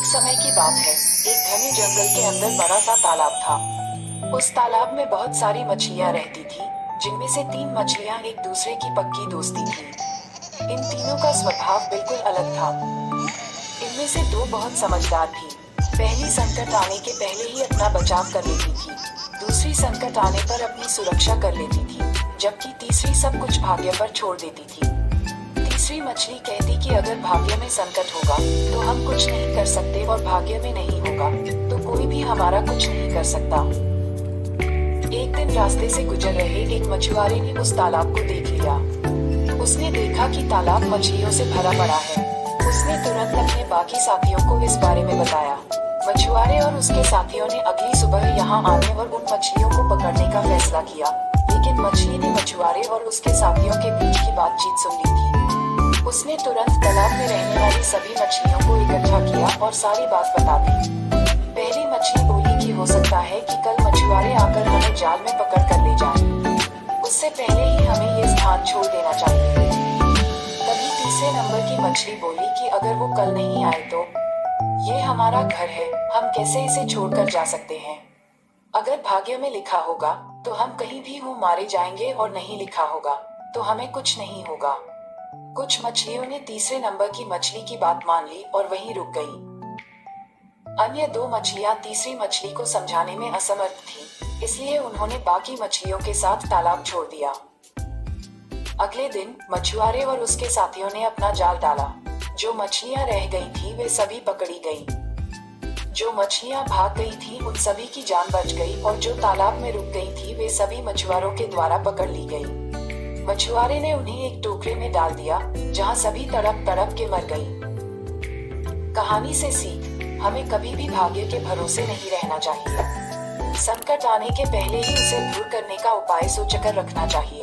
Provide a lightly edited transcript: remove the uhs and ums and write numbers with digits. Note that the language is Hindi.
एक समय की बात है। एक घने जंगल के अंदर बड़ा सा तालाब था। उस तालाब में बहुत सारी मछलियां रहती थी, जिनमें से 3 मछलियां एक दूसरे की पक्की दोस्ती थी। इन तीनों का स्वभाव बिल्कुल अलग था। इनमें से 2 बहुत समझदार थी। पहली संकट आने के पहले ही अपना बचाव कर लेती थी। दूसरी संकट आने पर अपनी सुरक्षा कर लेती थी, जबकि तीसरी सब कुछ भाग्य पर छोड़ देती थी। तीसरी मछली कहती कि अगर भाग्य में संकट होगा तो हम कुछ नहीं कर सकते, और भाग्य में नहीं होगा तो कोई भी हमारा कुछ नहीं कर सकता। एक दिन रास्ते से गुजर रहे एक मछुआरे ने उस तालाब को देख लिया। उसने देखा कि तालाब मछलियों से भरा पड़ा है। उसने तुरंत अपने बाकी साथियों को इस बारे में बताया। मछुआरे और उसके साथियों ने अगली सुबह यहाँ आने और उन मछलियों को पकड़ने का फैसला किया, लेकिन मछली ने मछुआरे और उसके साथियों के बीच की बातचीत सुन ली थी। उसने तुरंत तालाब में रहने वाली सभी मछलियों को इकट्ठा किया और सारी बात बता दी। पहली मछली बोली कि हो सकता है कि कल मछुआरे आकर हमें जाल में पकड़ कर ले जाएं। उससे पहले ही हमें ये स्थान छोड़ देना चाहिए। तभी तीसरे नंबर की मछली बोली कि अगर वो कल नहीं आए तो ये हमारा घर है, हम कैसे इसे छोड़कर जा सकते हैं। अगर भाग्य में लिखा होगा तो हम कहीं भी हो मारे जाएंगे, और नहीं लिखा होगा तो हमें कुछ नहीं होगा। कुछ मछलियों ने तीसरे नंबर की मछली की बात मान ली और वहीं रुक गई। अन्य 2 मछलियां तीसरी मछली को समझाने में असमर्थ थीं, इसलिए उन्होंने बाकी मछलियों के साथ तालाब छोड़ दिया। अगले दिन मछुआरे और उसके साथियों ने अपना जाल डाला। जो मछलियां रह गई थी वे सभी पकड़ी गईं। जो मछलियां भाग गई थी उन सभी की जान बच गई, और जो तालाब में रुक गई थी वे सभी मछुआरों के द्वारा पकड़ ली गई। मछुआरे ने उन्हें एक टोकरे में डाल दिया, जहां सभी तड़प तड़प के मर गई। कहानी से सीख, हमें कभी भी भाग्य के भरोसे नहीं रहना चाहिए। संकट आने के पहले ही उसे दूर करने का उपाय सोचकर रखना चाहिए।